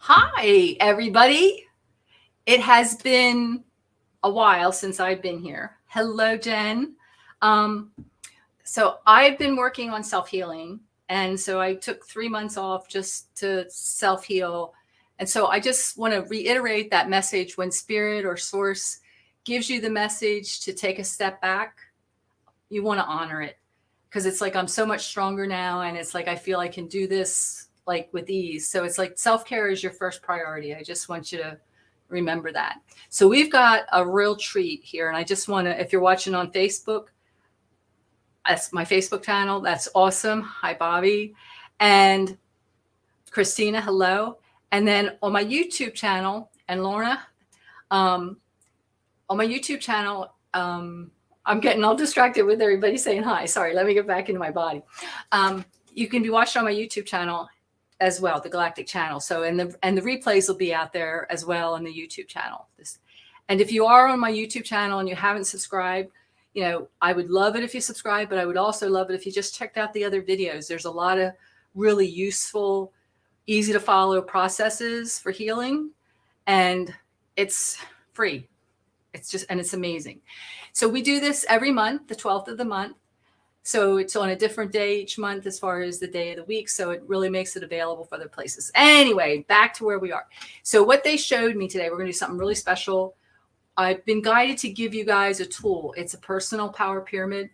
Hi, everybody. It has been a while since I've been here. Hello, Jen. So I've been working on self-healing. And so I took 3 months off just to self-heal. And so I just want to reiterate that message when spirit or source gives you the message to take a step back, you want to honor it. Because it's like I'm so much stronger now. And it's like I feel I can do this like with ease. So it's like self-care is your first priority. I just want you to remember that. So we've got a real treat here. And I just want to, if you're watching on Facebook, that's my Facebook channel. That's awesome. Hi, Bobby. And Christina, hello. And then on my YouTube channel, and Lorna, on my YouTube channel, I'm getting all distracted with everybody saying hi. Sorry, let me get back into my body. You can be watched on my YouTube channel as well, the Galactic channel. So, and the replays will be out there as well on the YouTube channel. And if you are on my YouTube channel and you haven't subscribed, you know, I would love it if you subscribe, but I would also love it if you just checked out the other videos. There's a lot of really useful, easy to follow processes for healing, and it's free. It's just, and it's amazing. So we do this every month, the 12th of the month. So it's on a different day each month as far as the day of the week. So it really makes it available for other places. Anyway, back to where we are. So what they showed me today, we're going to do something really special. I've been guided to give you guys a tool. It's a personal power pyramid.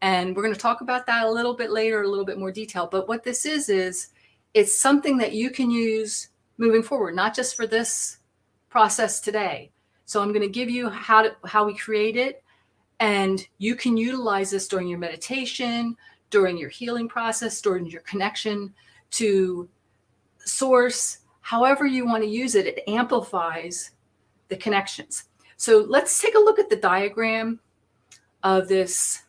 And we're going to talk about that a little bit later, a little bit more detail. But what this is it's something that you can use moving forward, not just for this process today. So I'm going to give you how we create it. And you can utilize this during your meditation, during your healing process, during your connection to source, however you want to use it. It amplifies the connections. So let's take a look at the diagram of this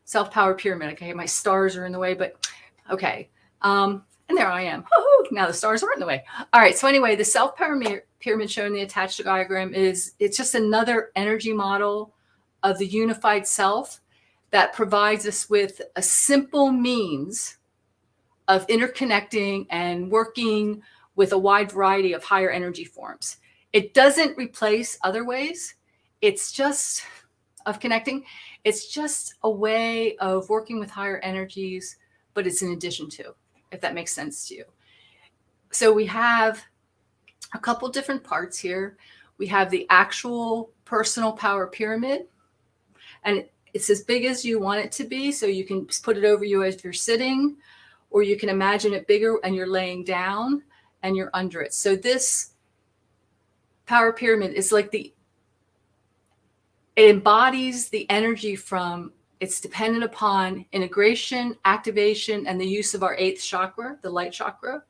self-power pyramid. Okay, my stars are in the way, but okay. And there I am. Woo-hoo! Now the stars aren't in the way. All right. So anyway, the self-power pyramid shown in the attached diagram it's just another energy model of the unified self that provides us with a simple means of interconnecting and working with a wide variety of higher energy forms. It doesn't replace other ways. It's just of connecting. It's just a way of working with higher energies, but it's in addition to, if that makes sense to you. So we have a couple different parts here. We have the actual personal power pyramid, and it's as big as you want it to be. So you can put it over you as you're sitting, or you can imagine it bigger and you're laying down and you're under it. So this power pyramid is like it embodies the energy from, it's dependent upon integration, activation, and the use of our 8th chakra, the light chakra,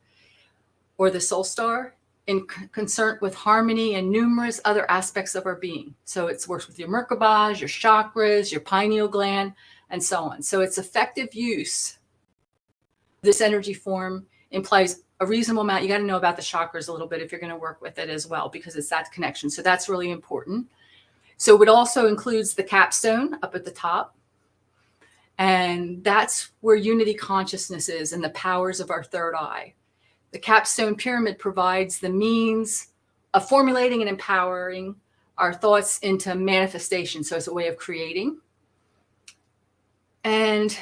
or the soul star, in concern with harmony and numerous other aspects of our being. So it works with your Merkabah, your chakras, your pineal gland, and so on. So its effective use, this energy form implies a reasonable amount. You got to know about the chakras a little bit if you're going to work with it as well, because it's that connection. So that's really important. So it also includes the capstone up at the top. And that's where unity consciousness is and the powers of our third eye. The capstone pyramid provides the means of formulating and empowering our thoughts into manifestation. So it's a way of creating. And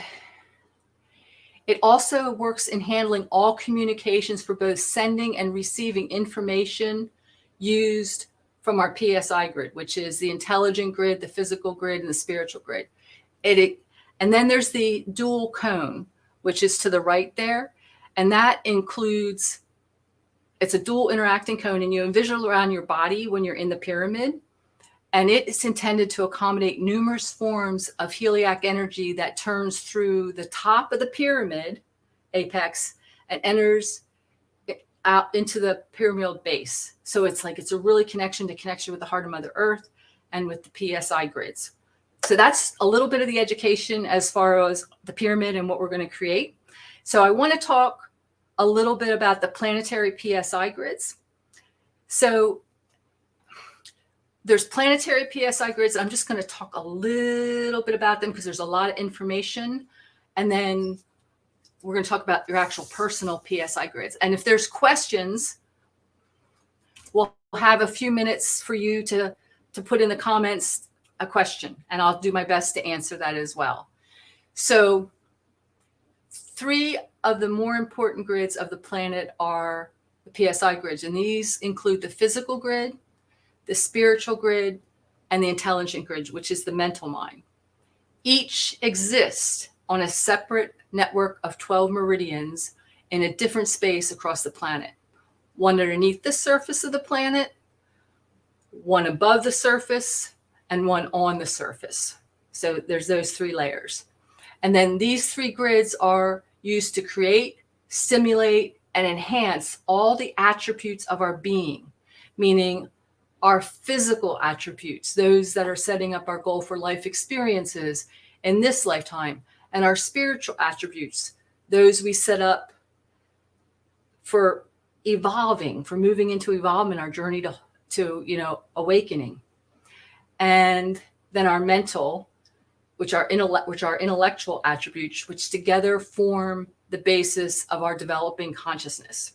it also works in handling all communications for both sending and receiving information used from our PSI grid, which is the intelligent grid, the physical grid, and the spiritual grid. And then there's the dual cone, which is to the right there. And that includes, it's a dual interacting cone, and you envision around your body when you're in the pyramid. And it's intended to accommodate numerous forms of heliac energy that turns through the top of the pyramid, apex, and enters out into the pyramidal base. So it's like, it's a really connection with the heart of Mother Earth and with the PSI grids. So that's a little bit of the education as far as the pyramid and what we're going to create. So I want to talk a little bit about the planetary PSI grids. So there's planetary PSI grids. I'm just going to talk a little bit about them because there's a lot of information. And then we're going to talk about your actual personal PSI grids. And if there's questions, we'll have a few minutes for you to put in the comments a question, and I'll do my best to answer that as well. So 3 of the more important grids of the planet are the PSI grids, and these include the physical grid, the spiritual grid, and the intelligent grid, which is the mental mind. Each exists on a separate network of 12 meridians in a different space across the planet. One underneath the surface of the planet, one above the surface, and one on the surface. So there's those 3 layers. And then these 3 grids are used to create, stimulate, and enhance all the attributes of our being, meaning our physical attributes, those that are setting up our goal for life experiences in this lifetime, and our spiritual attributes, those we set up for evolving, for moving into evolvement, our journey to awakening. And then our mental, which are intellectual attributes, which together form the basis of our developing consciousness.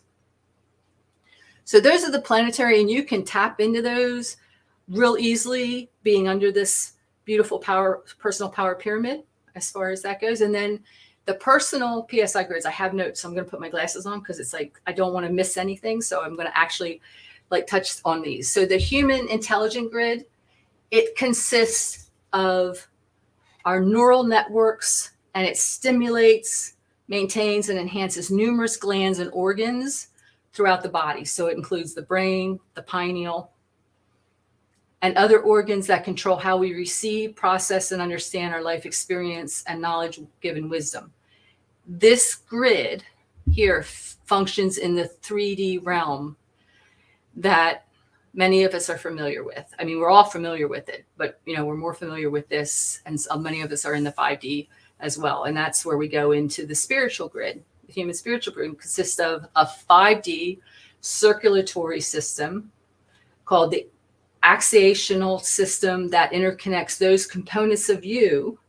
So those are the planetary, and you can tap into those real easily, being under this beautiful personal power pyramid as far as that goes. And then the personal PSI grids, I have notes, so I'm going to put my glasses on because it's like I don't want to miss anything. So I'm going to actually touch on these. So the human intelligent grid, it consists of our neural networks, and it stimulates, maintains, and enhances numerous glands and organs throughout the body. So it includes the brain, the pineal, and other organs that control how we receive, process, and understand our life experience and knowledge given wisdom. This grid here functions in the 3D realm that many of us are familiar with. I mean, we're all familiar with it, but we're more familiar with this, and many of us are in the 5D as well. And that's where we go into the spiritual grid. The human spiritual grid consists of a 5D circulatory system called the axiational system that interconnects those components of you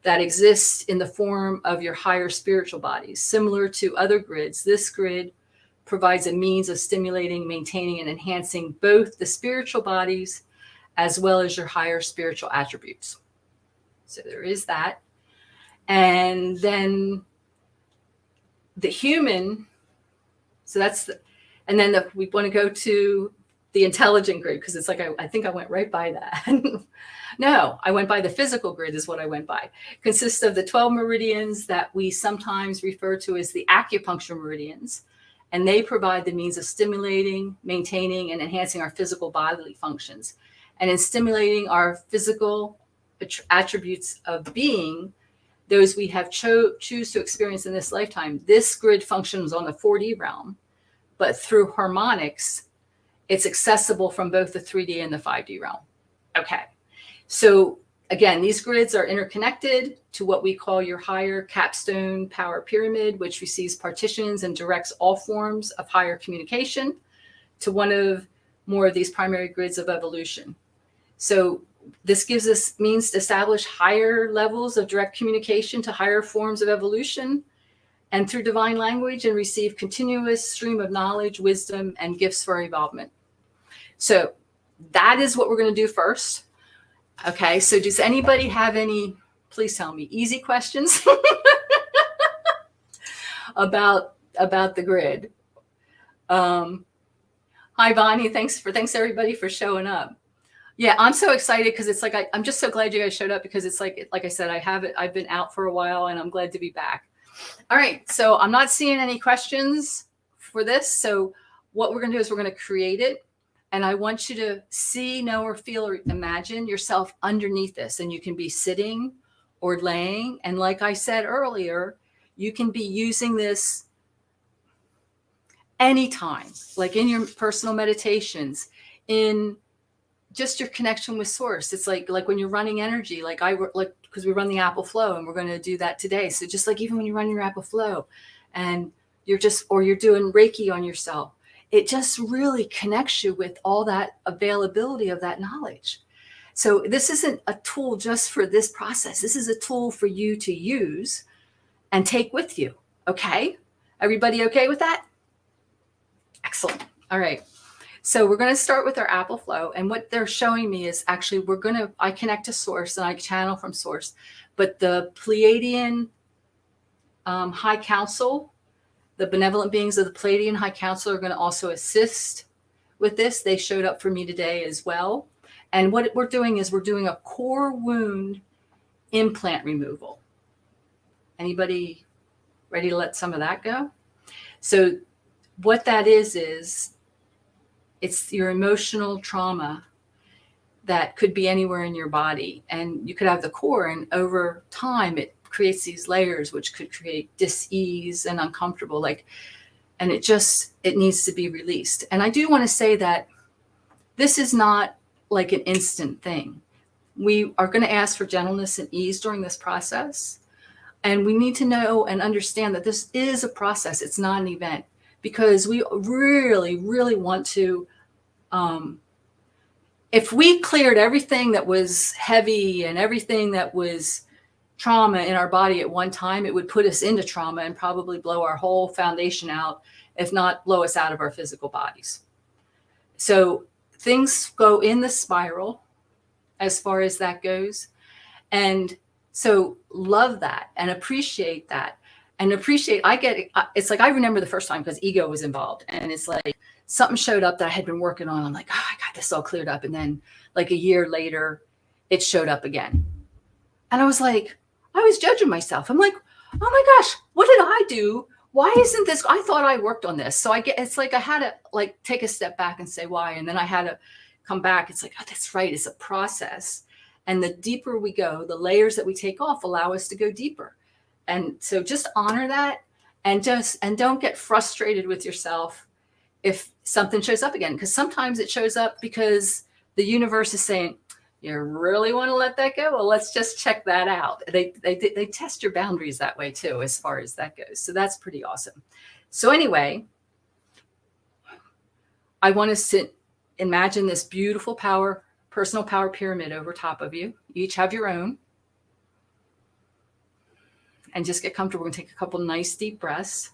that exist in the form of your higher spiritual bodies. Similar to other grids, this grid provides a means of stimulating, maintaining, and enhancing both the spiritual bodies as well as your higher spiritual attributes. So there is that. And then the human, so that's the, and then we want to go to the intelligent grid, because it's like, I think I went right by that. No, I went by the physical grid is what I went by. It consists of the 12 meridians that we sometimes refer to as the acupuncture meridians. And they provide the means of stimulating, maintaining, and enhancing our physical bodily functions. And in stimulating our physical attributes of being, those we have choose to experience in this lifetime, this grid functions on the 4D realm, but through harmonics, it's accessible from both the 3D and the 5D realm. Okay, so again, these grids are interconnected to what we call your higher capstone power pyramid, which receives partitions and directs all forms of higher communication to one of more of these primary grids of evolution. So this gives us means to establish higher levels of direct communication to higher forms of evolution, and through divine language, and receive continuous stream of knowledge, wisdom, and gifts for evolvement. So that is what we're going to do first. Okay, so does anybody have any, please tell me, easy questions about the grid? Hi, Bonnie. Thanks everybody for showing up. Yeah, I'm so excited because it's like, I'm just so glad you guys showed up, because it's like I said, I've been out for a while and I'm glad to be back. All right, so I'm not seeing any questions for this. So what we're going to do is we're going to create it. And I want you to see, know, or feel, or imagine yourself underneath this. And you can be sitting or laying. And like I said earlier, you can be using this anytime, like in your personal meditations, in just your connection with source. It's like when you're running energy, because we run the Apple Flow, and we're going to do that today. So just like even when you run your Apple Flow and you're doing Reiki on yourself, it just really connects you with all that availability of that knowledge. So this isn't a tool just for this process. This is a tool for you to use and take with you. Okay. Everybody okay with that? Excellent. All right. So we're going to start with our apple flow. And what they're showing me is actually I connect to source and I channel from source. But the Pleiadian High Council, the benevolent beings of the Pleiadian High Council are going to also assist with this. They showed up for me today as well. And what we're doing is we're doing a core wound implant removal. Anybody ready to let some of that go? So what that is it's your emotional trauma that could be anywhere in your body. And you could have the core, and over time it creates these layers which could create dis-ease and uncomfortable, and it needs to be released. And I do want to say that this is not like an instant thing. We are going to ask for gentleness and ease during this process. And we need to know and understand that this is a process. It's not an event, because we really, really want to, if we cleared everything that was heavy and everything that was trauma in our body at one time, it would put us into trauma and probably blow our whole foundation out, if not blow us out of our physical bodies. So things go in the spiral as far as that goes. And so love that and appreciate that. And appreciate, it's like I remember the first time, because ego was involved. And it's like something showed up that I had been working on. I'm like, I got this all cleared up. And then like a year later, it showed up again. And I was like, I was judging myself. I'm like, oh my gosh, what did I do? Why isn't this? I thought I worked on this. So it's like I had to take a step back and say why. And then I had to come back. It's like, oh, that's right. It's a process. And the deeper we go, the layers that we take off allow us to go deeper. And so just honor that, and don't get frustrated with yourself if something shows up again, because sometimes it shows up because the universe is saying, you really want to let that go? Well, let's just check that out. They test your boundaries that way too, as far as that goes. So that's pretty awesome. So anyway, I want to imagine this beautiful personal power pyramid over top of you. You each have your own. And just get comfortable. We're going to take a couple nice deep breaths.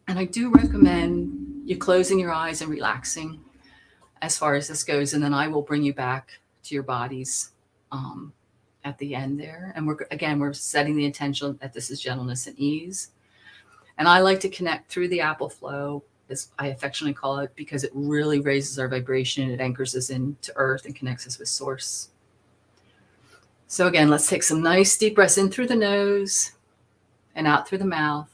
And I do recommend you closing your eyes and relaxing as far as this goes. And then I will bring you back to your bodies at the end there. And we're setting the intention that this is gentleness and ease. And I like to connect through the apple flow, as I affectionately call it, because it really raises our vibration. It anchors us into earth and connects us with source. So again, let's take some nice deep breaths in through the nose and out through the mouth.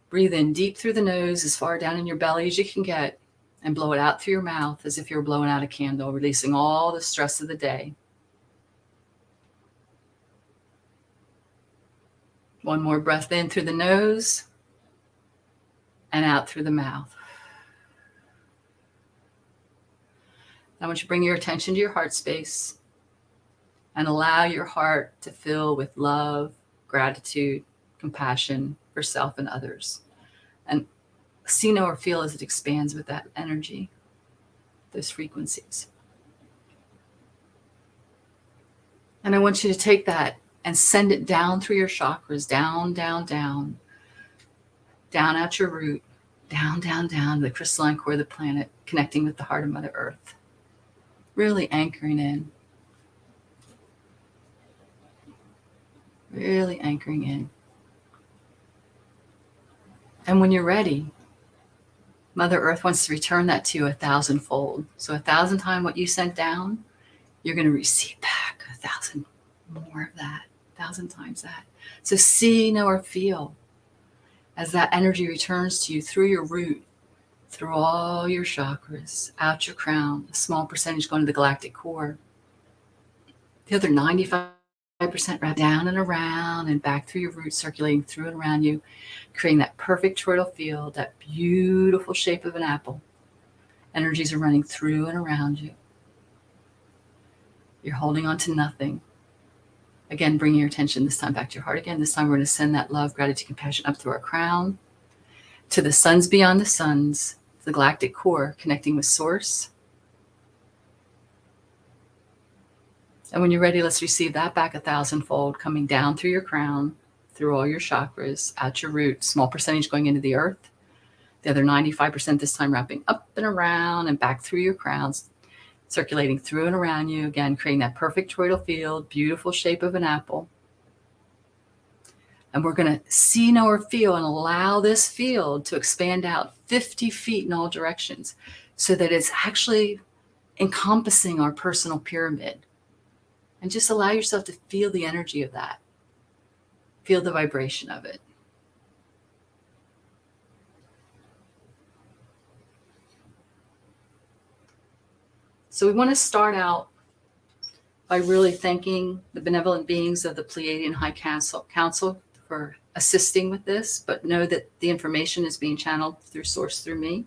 Breathe in deep through the nose, as far down in your belly as you can get, and blow it out through your mouth as if you're blowing out a candle, releasing all the stress of the day. One more breath in through the nose and out through the mouth. I want you to bring your attention to your heart space and allow your heart to fill with love, gratitude, compassion for self and others. And see, know, or feel as it expands with that energy, those frequencies. And I want you to take that and send it down through your chakras, down, down, down, down out your root, down, down, down to the crystalline core of the planet, connecting with the heart of Mother Earth. Really anchoring in. Really anchoring in. And when you're ready, Mother Earth wants to return that to you 1,000-fold. So 1,000 times what you sent down, you're going to receive back 1,000 more of that, 1,000 times that. So see, know, or feel as that energy returns to you through your root, through all your chakras, out your crown, a small percentage going to the galactic core. The other 95% wrap down and around and back through your root, circulating through and around you, creating that perfect toroidal field, that beautiful shape of an apple. Energies are running through and around you. You're holding on to nothing. Again, bringing your attention this time back to your heart again. This time we're going to send that love, gratitude, compassion up through our crown to the suns beyond the suns, the galactic core, connecting with source. And when you're ready, let's receive that back 1,000-fold, coming down through your crown, through all your chakras, at your root, small percentage going into the earth. The other 95% this time wrapping up and around and back through your crowns, circulating through and around you, again, creating that perfect toroidal field, beautiful shape of an apple. And we're going to see, know, or feel and allow this field to expand out 50 feet in all directions so that it's actually encompassing our personal pyramid. And just allow yourself to feel the energy of that. Feel the vibration of it. So we want to start out by really thanking the benevolent beings of the Pleiadian High Council for assisting with this, but know that the information is being channeled through source, through me.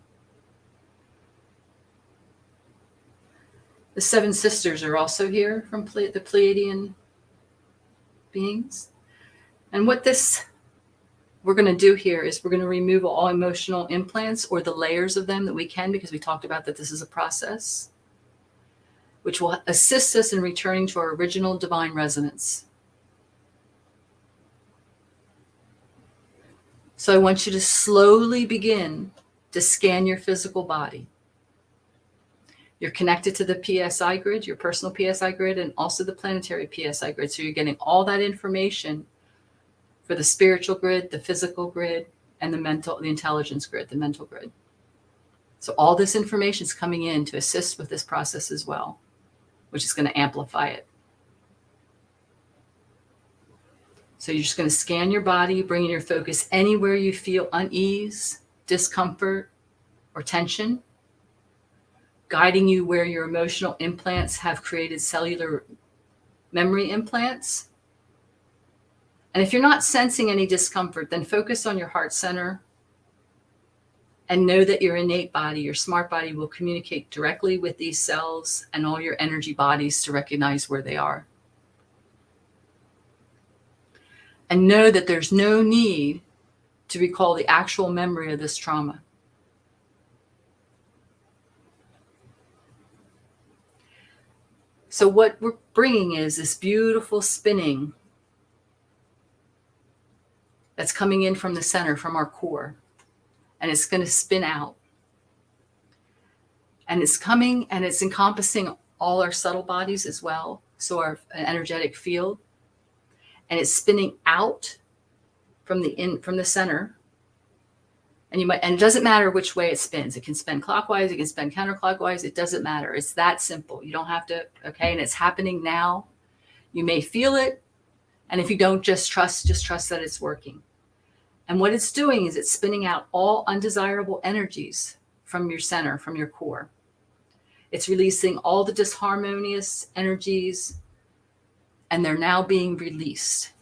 The 7 sisters are also here from the Pleiadian beings. And what we're going to do here is we're going to remove all emotional implants or the layers of them that we can, because we talked about that this is a process, which will assist us in returning to our original divine resonance. So I want you to slowly begin to scan your physical body. You're connected to the PSI grid, your personal PSI grid, and also the planetary PSI grid. So you're getting all that information for the spiritual grid, the physical grid, and the intelligence grid, the mental grid. So all this information is coming in to assist with this process as well, which is going to amplify it. So you're just going to scan your body, bringing your focus anywhere you feel unease, discomfort, or tension, guiding you where your emotional implants have created cellular memory implants. And if you're not sensing any discomfort, then focus on your heart center and know that your innate body, your smart body, will communicate directly with these cells and all your energy bodies to recognize where they are. And know that there's no need to recall the actual memory of this trauma. So what we're bringing is this beautiful spinning that's coming in from the center, from our core. And it's going to spin out. And it's coming and it's encompassing all our subtle bodies as well. So our energetic field. And it's spinning out from the center. And it doesn't matter which way it spins. It can spin clockwise, it can spin counterclockwise. It doesn't matter. It's that simple. You don't have to, okay? And it's happening now. You may feel it. And if you don't, just trust that it's working. And what it's doing is it's spinning out all undesirable energies from your center, from your core. It's releasing all the disharmonious energies, and they're now being released.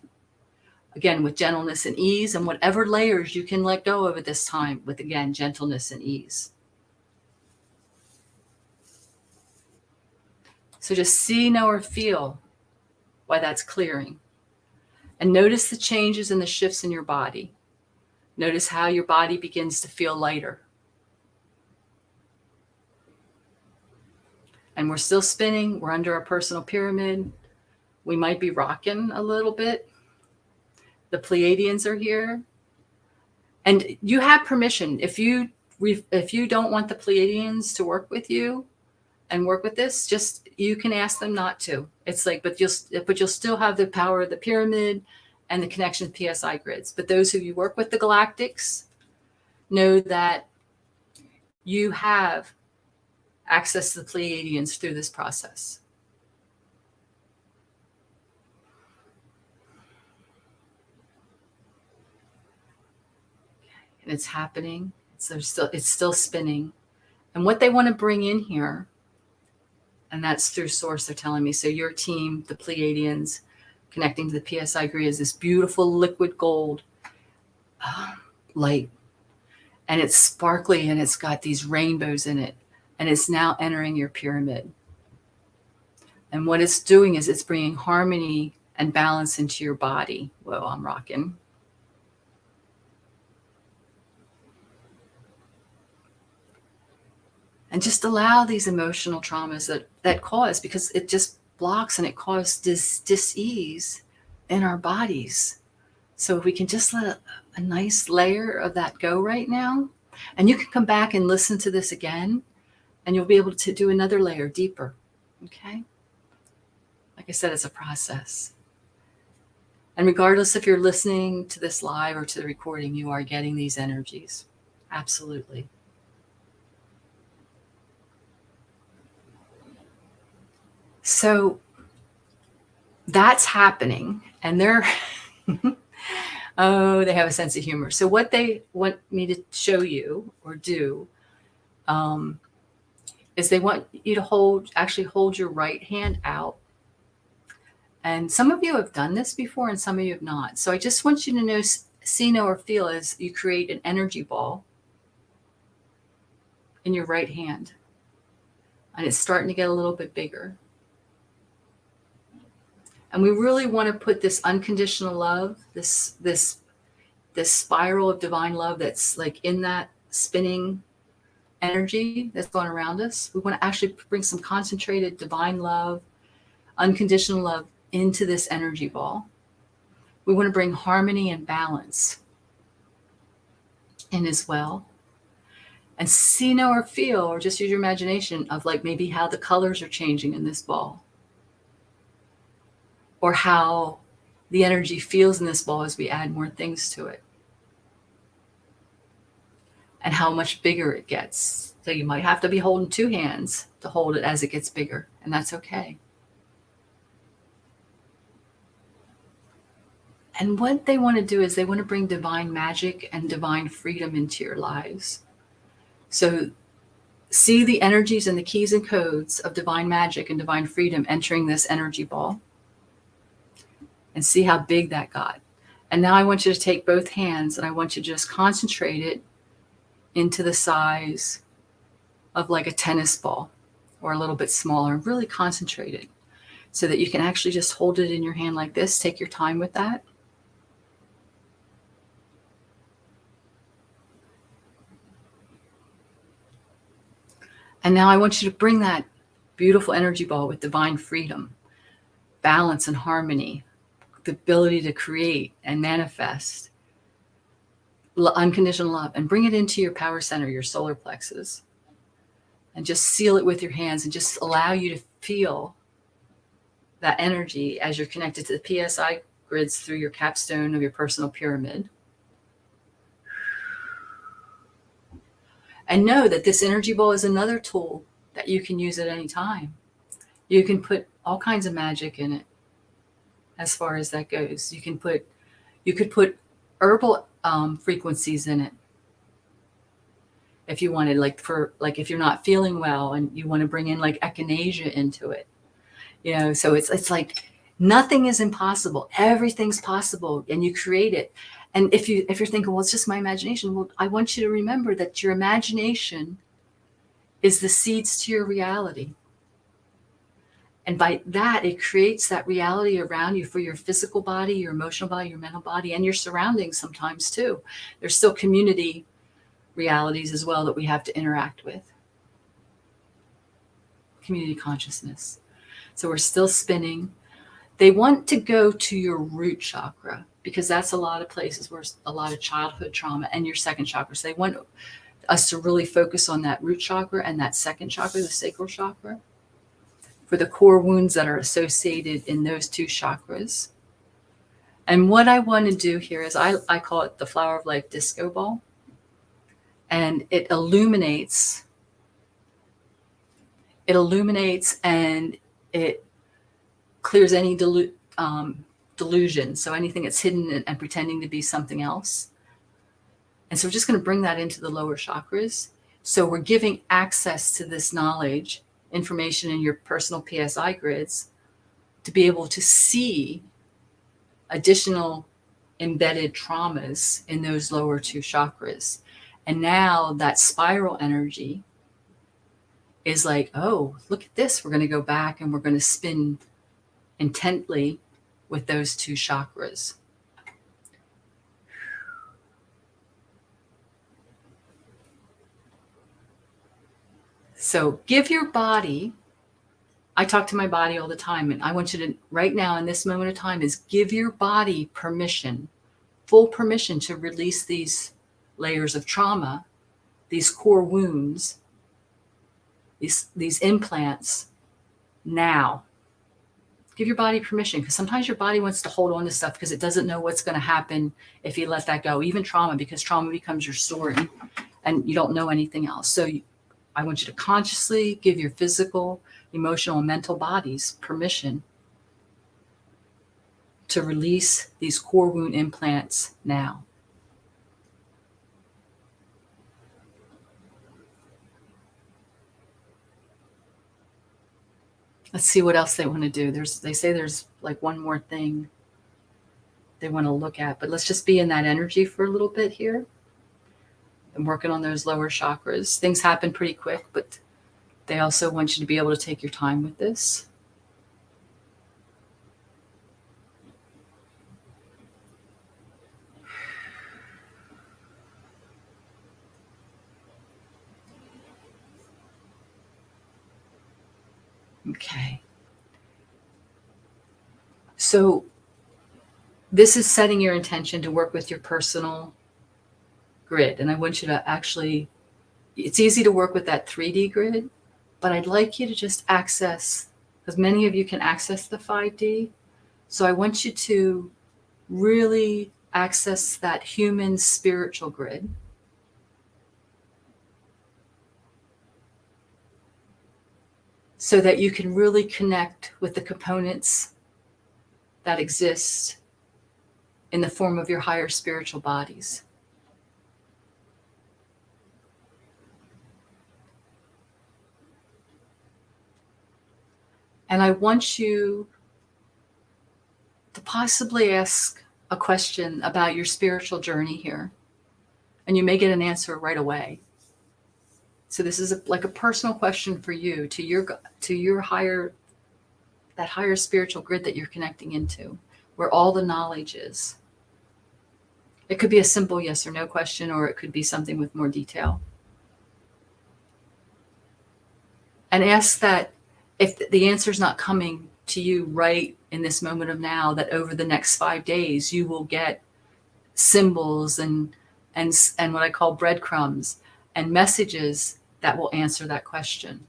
Again, with gentleness and ease, and whatever layers you can let go of at this time with, again, gentleness and ease. So just see, know, or feel why that's clearing. And notice the changes and the shifts in your body. Notice how your body begins to feel lighter. And we're still spinning. We're under our personal pyramid. We might be rocking a little bit. The Pleiadians are here. And you have permission. If you don't want the Pleiadians to work with you and work with this, you can ask them not to. It's like, but you'll still have the power of the pyramid and the connection to PSI grids. But those who you work with the Galactics know that you have access to the Pleiadians through this process. And it's happening. It's still spinning. And what they want to bring in here, and that's through source, they're telling me. So your team, the Pleiadians, connecting to the PSI grid, is this beautiful liquid gold light. And it's sparkly and it's got these rainbows in it. And it's now entering your pyramid. And what it's doing is it's bringing harmony and balance into your body. Whoa, I'm rocking. And just allow these emotional traumas that cause, because it just blocks and it causes dis-ease in our bodies. So if we can just let a nice layer of that go right now, and you can come back and listen to this again, and you'll be able to do another layer deeper. Okay? Like I said, it's a process. And regardless if you're listening to this live or to the recording, you are getting these energies. Absolutely. So that's happening, and they're oh, they have a sense of humor. So what they want me to show you or do is they want you to actually hold your right hand out. And some of you have done this before and some of you have not. So I just want you to know, see, know, or feel as you create an energy ball in your right hand. And it's starting to get a little bit bigger. And we really want to put this unconditional love, this spiral of divine love that's like in that spinning energy that's going around us. We want to actually bring some concentrated divine love, unconditional love into this energy ball. We want to bring harmony and balance in as well. And see, know, or feel, or just use your imagination of like maybe how the colors are changing in this ball, or how the energy feels in this ball as we add more things to it, and how much bigger it gets. So you might have to be holding two hands to hold it as it gets bigger, and that's okay. And what they want to do is they want to bring divine magic and divine freedom into your lives. So see the energies and the keys and codes of divine magic and divine freedom entering this energy ball, and see how big that got. And now I want you to take both hands and I want you to just concentrate it into the size of like a tennis ball or a little bit smaller, really concentrate it so that you can actually just hold it in your hand like this. Take your time with that. And now I want you to bring that beautiful energy ball with divine freedom, balance and harmony, the ability to create and manifest unconditional love, and bring it into your power center, your solar plexus, and just seal it with your hands and just allow you to feel that energy as you're connected to the PSI grids through your capstone of your personal pyramid. And know that this energy ball is another tool that you can use at any time. You can put all kinds of magic in it as far as that goes. You could put herbal frequencies in it if you wanted, like if you're not feeling well and you want to bring in like echinacea into it, so it's like nothing is impossible. Everything's possible, and you create it. And if you're thinking, well, it's just my imagination, well, I want you to remember that your imagination is the seeds to your reality. And by that, it creates that reality around you for your physical body, your emotional body, your mental body, and your surroundings sometimes too. There's still community realities as well that we have to interact with. Community consciousness. So we're still spinning. They want to go to your root chakra because that's a lot of places where a lot of childhood trauma, and your second chakra. So they want us to really focus on that root chakra and that second chakra, the sacral chakra, for the core wounds that are associated in those two chakras. And what I want to do here is I call it the Flower of Life disco ball. And it illuminates and it clears any delusion. So anything that's hidden and pretending to be something else. And so we're just going to bring that into the lower chakras. So we're giving access to this knowledge, information in your personal PSI grids to be able to see additional embedded traumas in those lower two chakras. And now that spiral energy is like, oh, look at this. We're going to go back and we're going to spin intently with those two chakras. So give your body I talk to my body all the time, and I want you to, right now in this moment of time, is give your body permission, full permission to release these layers of trauma, these core wounds, these implants now. Give your body permission, because sometimes your body wants to hold on to stuff because it doesn't know what's going to happen if you let that go, even trauma, because trauma becomes your story and you don't know anything else. So I want you to consciously give your physical, emotional, and mental bodies permission to release these core wound implants now. Let's see what else they want to do. They say there's like one more thing they want to look at, but let's just be in that energy for a little bit here. I'm working on those lower chakras. Things happen pretty quick, but they also want you to be able to take your time with this. Okay. So this is setting your intention to work with your personal grid. And I want you to actually, it's easy to work with that 3D grid, but I'd like you to just access, because many of you can access the 5D. So I want you to really access that human spiritual grid. So that you can really connect with the components that exist in the form of your higher spiritual bodies. And I want you to possibly ask a question about your spiritual journey here. And you may get an answer right away. So this is like a personal question for you, to your higher, that higher spiritual grid that you're connecting into, where all the knowledge is. It could be a simple yes or no question, or it could be something with more detail. And ask that if the answer is not coming to you right in this moment of now, that over the next 5 days, you will get symbols and what I call breadcrumbs and messages that will answer that question.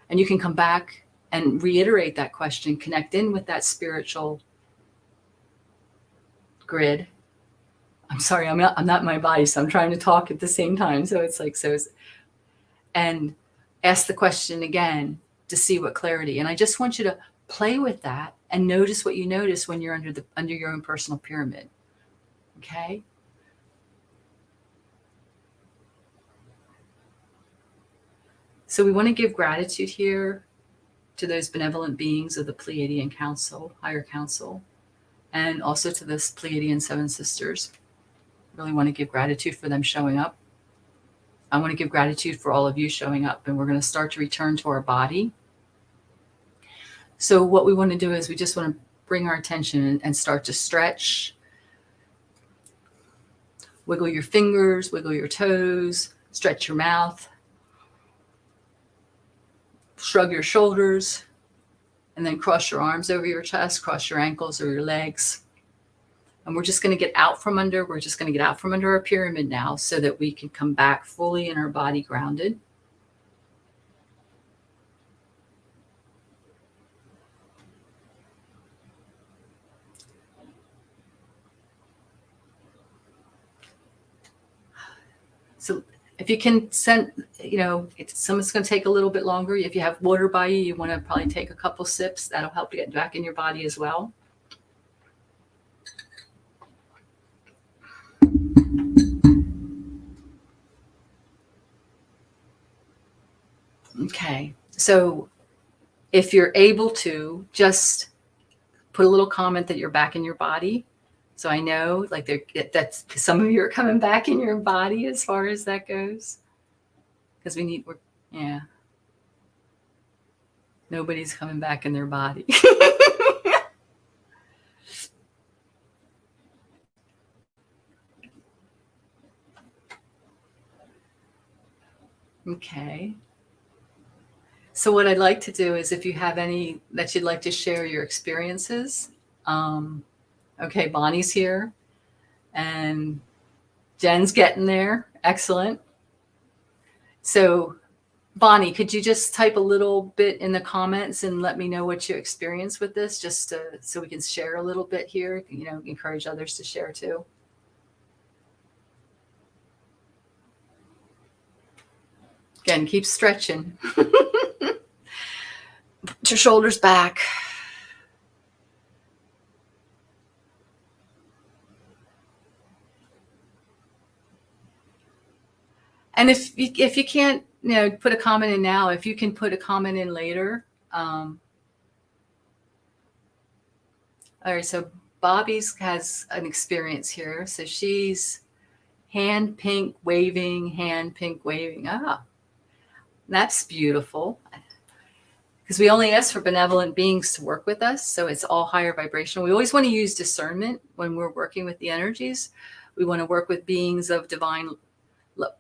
And you can come back and reiterate that question, connect in with that spiritual grid. I'm sorry, I'm not in my body, so I'm trying to talk at the same time. So it's like, and ask the question again to see what clarity. And I just want you to play with that and notice what you notice when you're under your own personal pyramid. Okay? So we want to give gratitude here to those benevolent beings of the Pleiadian Council, Higher Council, and also to this Pleiadian Seven Sisters. Really want to give gratitude for them showing up. I want to give gratitude for all of you showing up, and we're going to start to return to our body. So what we want to do is we just want to bring our attention and start to stretch. Wiggle your fingers, wiggle your toes, stretch your mouth, shrug your shoulders, and then cross your arms over your chest, cross your ankles or your legs. And we're just going to get out from under. We're just going to get out from under our pyramid now so that we can come back fully in our body grounded. So if you can send, someone's going to take a little bit longer. If you have water by you, you want to probably take a couple sips. That'll help you get back in your body as well. Okay, so if you're able to, just put a little comment that you're back in your body. So I know, that's some of you are coming back in your body as far as that goes, because nobody's coming back in their body. Okay. So what I'd like to do is if you have any that you'd like to share your experiences. Okay, Bonnie's here and Jen's getting there. Excellent. So Bonnie, could you just type a little bit in the comments and let me know what you experienced with this, just so we can share a little bit here, encourage others to share too. Again, keep stretching. Put your shoulders back. And if you can't, put a comment in now, if you can put a comment in later. All right, so Bobby's has an experience here. So she's hand pink waving. Ah, that's beautiful. Because we only ask for benevolent beings to work with us. So it's all higher vibration. We always want to use discernment when we're working with the energies. We want to work with beings of divine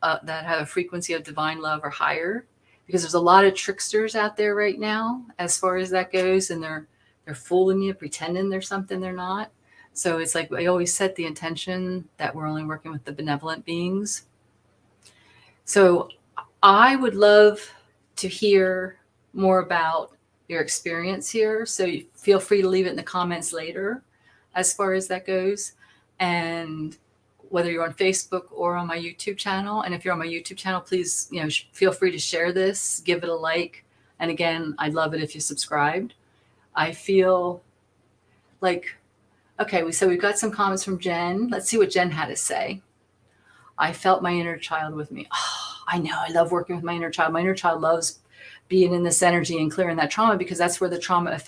that have a frequency of divine love or higher, because there's a lot of tricksters out there right now as far as that goes, and they're fooling you, pretending they're something they're not. So it's like I always set the intention that we're only working with the benevolent beings. So I would love to hear more about your experience here. So you feel free to leave it in the comments later as far as that goes. And whether you're on Facebook or on my YouTube channel. And if you're on my YouTube channel, please, feel free to share this, give it a like. And again, I'd love it if you subscribed. I feel like, okay, so we've got some comments from Jen. Let's see what Jen had to say. I felt my inner child with me. Oh, I know, I love working with my inner child. My inner child loves being in this energy and clearing that trauma, because that's where the trauma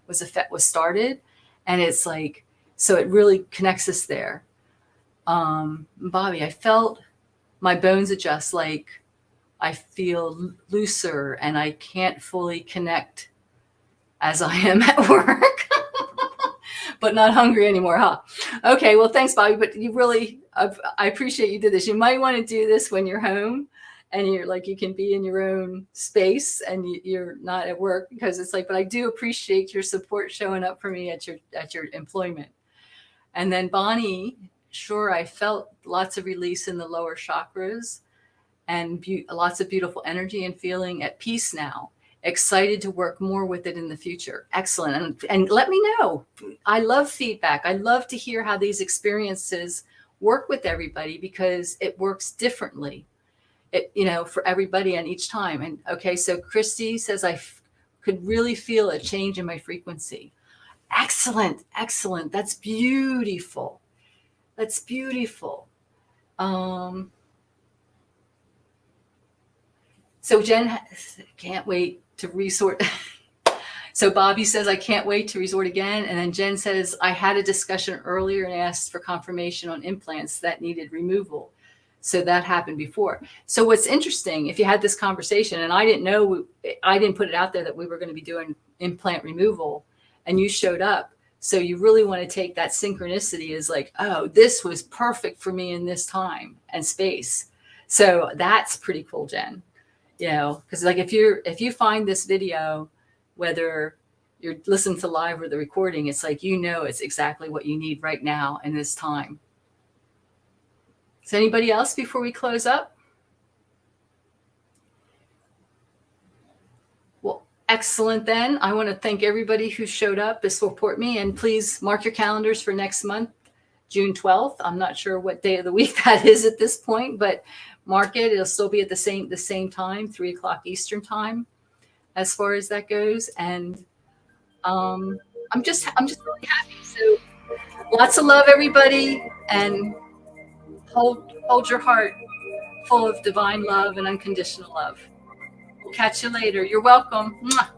was started. And it's like, so it really connects us there. Bobby, I felt my bones adjust, like I feel looser and I can't fully connect as I am at work, but not hungry anymore, huh? Okay, well, thanks, Bobby, but you really, I appreciate you did this. You might want to do this when you're home and you're like, you can be in your own space and you're not at work, because it's like, but I do appreciate your support showing up for me at your employment. And then Bonnie, sure, I felt lots of release in the lower chakras and lots of beautiful energy and feeling at peace now. Excited to work more with it in the future. Excellent. And let me know. I love feedback. I love to hear how these experiences work with everybody, because it works differently, for everybody and each time. And okay, so Christy says, I could really feel a change in my frequency. Excellent. Excellent. That's beautiful. That's beautiful. So Jen can't wait to resort. So Bobby says, I can't wait to resort again. And then Jen says, I had a discussion earlier and asked for confirmation on implants that needed removal. So that happened before. So what's interesting, if you had this conversation, and I didn't know, I didn't put it out there that we were going to be doing implant removal, and you showed up. So you really want to take that synchronicity as like, oh, this was perfect for me in this time and space. So that's pretty cool, Jen. Because like if you find this video, whether you're listening to live or the recording, it's like, it's exactly what you need right now in this time. Is anybody else before we close up? Well, excellent then. I want to thank everybody who showed up to support me, and please mark your calendars for next month, June 12th. I'm not sure what day of the week that is at this point, but mark it. It'll still be at the same time, 3:00 Eastern time, as far as that goes. And I'm just really happy. So lots of love, everybody, and hold your heart full of divine love and unconditional love. We'll catch you later. You're welcome. Mwah.